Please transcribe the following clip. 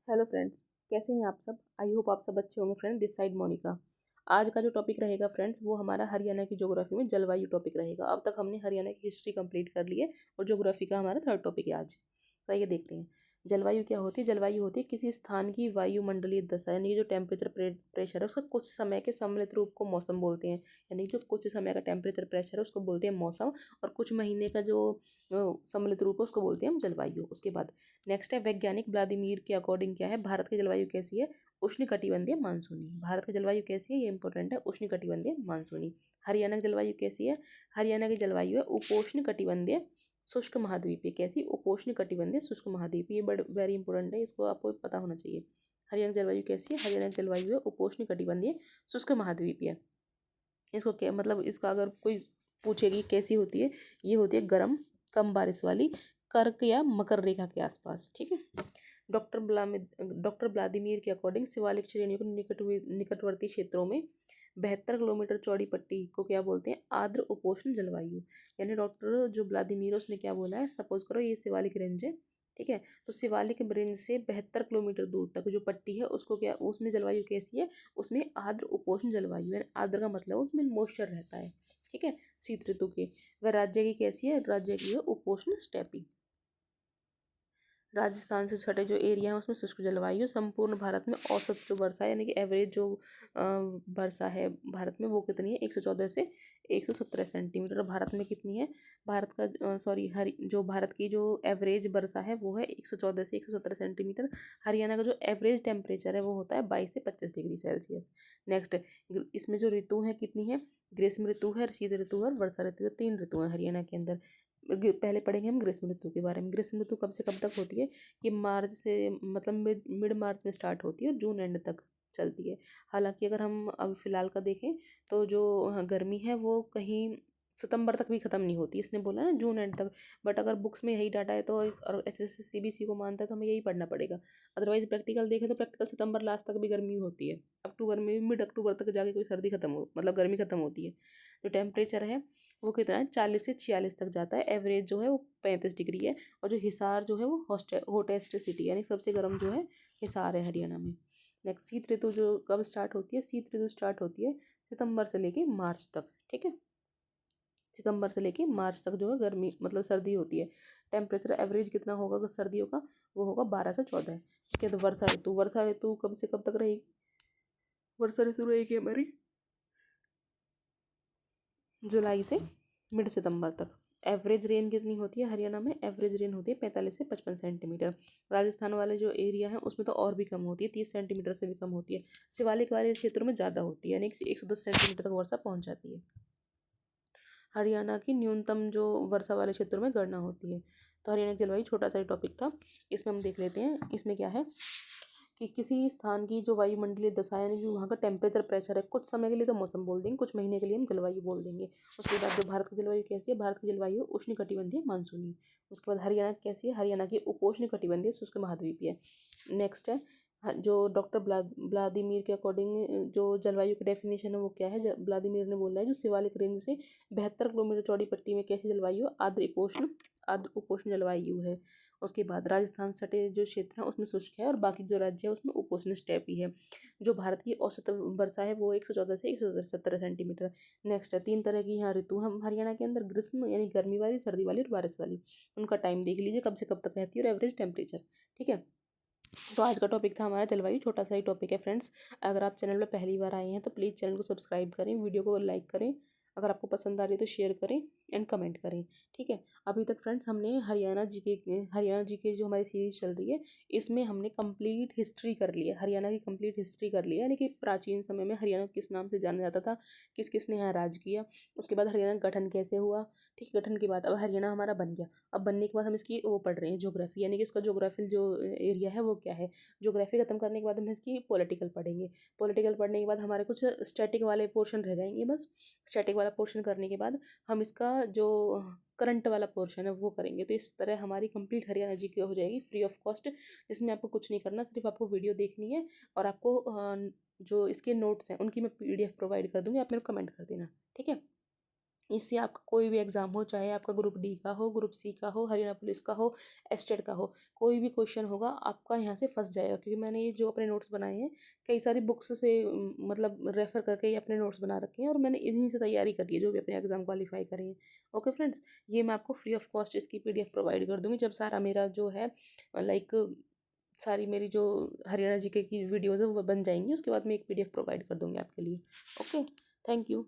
Hello friends, कैसे हैं आप सब। आई होप आप सब अच्छे होंगे फ्रेंड। This side Monika. आज का जो टॉपिक रहेगा फ्रेंड्स, वो हमारा हरियाणा की ज्योग्राफी में जलवायु टॉपिक रहेगा। अब तक हमने हरियाणा की हिस्ट्री कंप्लीट कर ली है और ज्योग्राफी का हमारा थर्ड टॉपिक है आज। तो आइए देखते हैं जलवायु क्या होती है। जलवायु होती है किसी स्थान की वायुमंडलीय दशा, यानी कि जो टेम्परेचर प्रेशर है उसका कुछ समय के सम्मिलित रूप को मौसम बोलते हैं। यानी जो कुछ समय का टेम्परेचर प्रेशर है उसको बोलते हैं मौसम, और कुछ महीने का जो सम्मिलित रूप है उसको बोलते हैं हम जलवायु। उसके बाद नेक्स्ट है वैज्ञानिक व्लादिमीर के अकॉर्डिंग क्या है, भारत की जलवायु कैसी है। उष्णकटिबंधीय मानसूनी। भारत की जलवायु कैसी है, ये इंपॉर्टेंट है। उष्णकटिबंधीय मानसूनी। हरियाणा की जलवायु कैसी है। हरियाणा की जलवायु है उपोष्ण कटिबंधीय शुष्क महाद्वीपीय। कैसी, उपोष्ण कटिबंधीय शुष्क महाद्वीपीय। ये बड़ वेरी इंपॉर्टेंट है, इसको आपको पता होना चाहिए। हरियाणा की जलवायु कैसी है। हरियाणा की जलवायु है उपोष्ण कटिबंधीय शुष्क महाद्वीपीय। इसको क्या मतलब, इसका अगर कोई पूछेगी कैसी होती है, ये होती है गर्म, कम बारिश वाली, कर्क या मकर रेखा के आसपास। ठीक है। डॉक्टर व्लादिमीर के अकॉर्डिंग शिवालिक श्रेणियों के निकटवर्ती क्षेत्रों में 72 किलोमीटर चौड़ी पट्टी को क्या बोलते हैं, आर्द्र उपोष्ण जलवायु। यानी डॉक्टर जो व्लादिमीर उसने क्या बोला है, सपोज करो ये शिवालिक रेंज है, ठीक है। तो शिवालिक रेंज से 72 किलोमीटर दूर तक जो पट्टी है उसको क्या, उसमें जलवायु कैसी है, उसमें आर्द्र उपोष्ण जलवायु है। आर्द्र का मतलब उसमें मॉइस्चर रहता है, ठीक है, शीत ऋतु के। वह राज्य की कैसी है, राज्य की है उपोष्ण स्टेपी। राजस्थान से छठे जो एरिया है उसमें शुष्क जलवायु। संपूर्ण भारत में औसत जो वर्षा है, यानी कि एवरेज जो वर्षा है भारत में, वो कितनी है, 114 से 117 सेंटीमीटर। भारत में कितनी है, भारत का सॉरी हरि जो भारत की जो एवरेज वर्षा है वो है 114 से 117 सेंटीमीटर। हरियाणा का जो एवरेज टेम्परेचर है वो होता है 22 से 25 डिग्री सेल्सियस। नेक्स्ट, इसमें जो ऋतु है कितनी है, ग्रीष्म ऋतु है, शीत ऋतु है, वर्षा ऋतु है। 3 ऋतु है हरियाणा के अंदर। पहले पढ़ेंगे हम ग्रीष्म ऋतु के बारे में। ग्रीष्म ऋतु कब से कब तक होती है, कि मार्च से मतलब मिड मार्च में स्टार्ट होती है और जून एंड तक चलती है। हालांकि अगर हम अब फिलहाल का देखें तो जो गर्मी है वो कहीं सितंबर तक भी खत्म नहीं होती, इसने बोला ना जून एंड तक। बट अगर बुक्स में यही डाटा है तो, और एच एस सीबीसी को मानता है तो हमें यही पढ़ना पड़ेगा। अदरवाइज प्रैक्टिकल देखें तो प्रैक्टिकल सितंबर लास्ट तक भी गर्मी होती है। अक्टूबर में, मिड अक्टूबर तक जाके कोई सर्दी खत्म हो, मतलब गर्मी खत्म होती है। जो टेम्परेचर है वो कितना है, 40 से 46 तक जाता है। एवरेज जो है वो 35 डिग्री है। और जो हिसार जो है वो हॉटेस्ट सिटी, यानी सबसे गर्म जो है हिसार है हरियाणा में। नेक्स्ट, शीत ऋतु जो कब स्टार्ट होती है, शीत ऋतु स्टार्ट होती है सितंबर से लेके मार्च तक, ठीक है। सितंबर से लेके मार्च तक जो है गर्मी मतलब सर्दी होती है। टेम्परेचर एवरेज कितना होगा अगर सर्दियों का, वो होगा 12 से 14। ठीक है। तो वर्षा ऋतु कब से कब तक रहेगी, वर्षा ऋतु रहेगी हमारी जुलाई से मिड सितंबर तक। एवरेज रेन कितनी होती है हरियाणा में, एवरेज रेन होती है 45 से 55 सेंटीमीटर। राजस्थान वाले जो एरिया है उसमें तो और भी कम होती है, 30 सेंटीमीटर से भी कम होती है। शिवालिक वाले क्षेत्रों में ज़्यादा होती है, यानी कि 110 सेंटीमीटर तक वर्षा पहुंच जाती है। हरियाणा की न्यूनतम जो वर्षा वाले क्षेत्रों में गणना होती है। तो हरियाणा की जलवायु छोटा सा टॉपिक था, इसमें हम देख लेते हैं। इसमें क्या है कि किसी स्थान की जो वायुमंडलीय दशा, यानी कि वहाँ का टेम्परेचर प्रेशर है, कुछ समय के लिए तो मौसम बोल देंगे, कुछ महीने के लिए हम जलवायु बोल देंगे। उसके बाद जो भारत की जलवायु कैसी है, भारत की जलवायु उष्णकटिबंधीय मानसूनी। उसके बाद हरियाणा की कैसी है, हरियाणा की उपोष्णकटिबंधीय शुष्क महाद्वीपीय। नेक्स्ट है जो डॉक्टर व्लादिमीर के अकॉर्डिंग जो जलवायु की डेफिनेशन है वो क्या है, व्लादिमीर ने बोला है जो शिवालिक रेंज से 72 किलोमीटर चौड़ी पट्टी में कैसी जलवायु, आर्द्र उपोष्ण जलवायु है। उसके बाद राजस्थान सटे जो क्षेत्र है उसमें शुष्क है, और बाकी जो राज्य है उसमें उपोष्ण स्टेपी है। जो भारत की औसत वर्षा है वो 114 से 117 सेंटीमीटर। नेक्स्ट है 3 तरह की यहाँ ऋतु हम हरियाणा के अंदर, ग्रीष्म यानी गर्मी वाली, सर्दी वाली और बारिश वाली। उनका टाइम देख लीजिए कब से कब तक रहती है और एवरेज टेम्परेचर, ठीक है। तो आज का टॉपिक था हमारा जलवायु, छोटा सा ही टॉपिक है फ्रेंड्स। अगर आप चैनल पर पहली बार आए हैं तो प्लीज़ चैनल को सब्सक्राइब करें, वीडियो को लाइक करें, अगर आपको पसंद आ रही है तो शेयर करें एंड कमेंट करें, ठीक है। अभी तक फ्रेंड्स हमने हरियाणा जी के जो हमारी सीरीज चल रही है इसमें हमने कंप्लीट हिस्ट्री कर ली है, हरियाणा की कंप्लीट हिस्ट्री कर ली है। यानी कि प्राचीन समय में हरियाणा किस नाम से जाना जाता था, किस किस ने यहाँ राज किया, उसके बाद हरियाणा का गठन कैसे हुआ, ठीक है। गठन के बाद अब हरियाणा हमारा बन गया। अब बनने के बाद हम इसकी वो पढ़ रहे हैं ज्योग्राफी, यानी कि इसका ज्योग्राफिकल जो एरिया है वो क्या है। ज्योग्राफी खत्म करने के बाद हम इसकी पॉलिटिकल पढ़ेंगे। पॉलिटिकल पढ़ने के बाद हमारे कुछ स्टैटिक वाले पोर्शन रह जाएंगे बस। स्टैटिक वाला पोर्शन करने के बाद हम इसका जो करंट वाला पोर्शन है वो करेंगे। तो इस तरह हमारी कंप्लीट हरियाणा जी की हो जाएगी फ्री ऑफ कॉस्ट, जिसमें आपको कुछ नहीं करना, सिर्फ आपको वीडियो देखनी है और आपको जो इसके नोट्स हैं उनकी मैं पीडीएफ प्रोवाइड कर दूंगी, आप मेरे को कमेंट कर देना, ठीक है। इससे आपका कोई भी एग्ज़ाम हो, चाहे आपका ग्रुप डी का हो, ग्रुप सी का हो, हरियाणा पुलिस का हो, एस्टेट का हो, कोई भी क्वेश्चन होगा आपका यहाँ से फंस जाएगा। क्योंकि मैंने ये जो अपने नोट्स बनाए हैं कई सारी बुक्स से मतलब रेफर करके ये अपने नोट्स बना रखे हैं, और मैंने इन्हीं से तैयारी करी है जो भी अपने एग्ज़ाम क्वालिफाई करे हैं। ओके फ्रेंड्स, ये मैं आपको फ्री ऑफ कॉस्ट इसकी PDF प्रोवाइड कर दूँगी जब सारा मेरा जो है लाइक सारी मेरी जो हरियाणा जीके की वीडियोज़ है वो बन जाएंगी, उसके बाद मैं एक PDF प्रोवाइड कर दूँगी आपके लिए। Okay, thank you.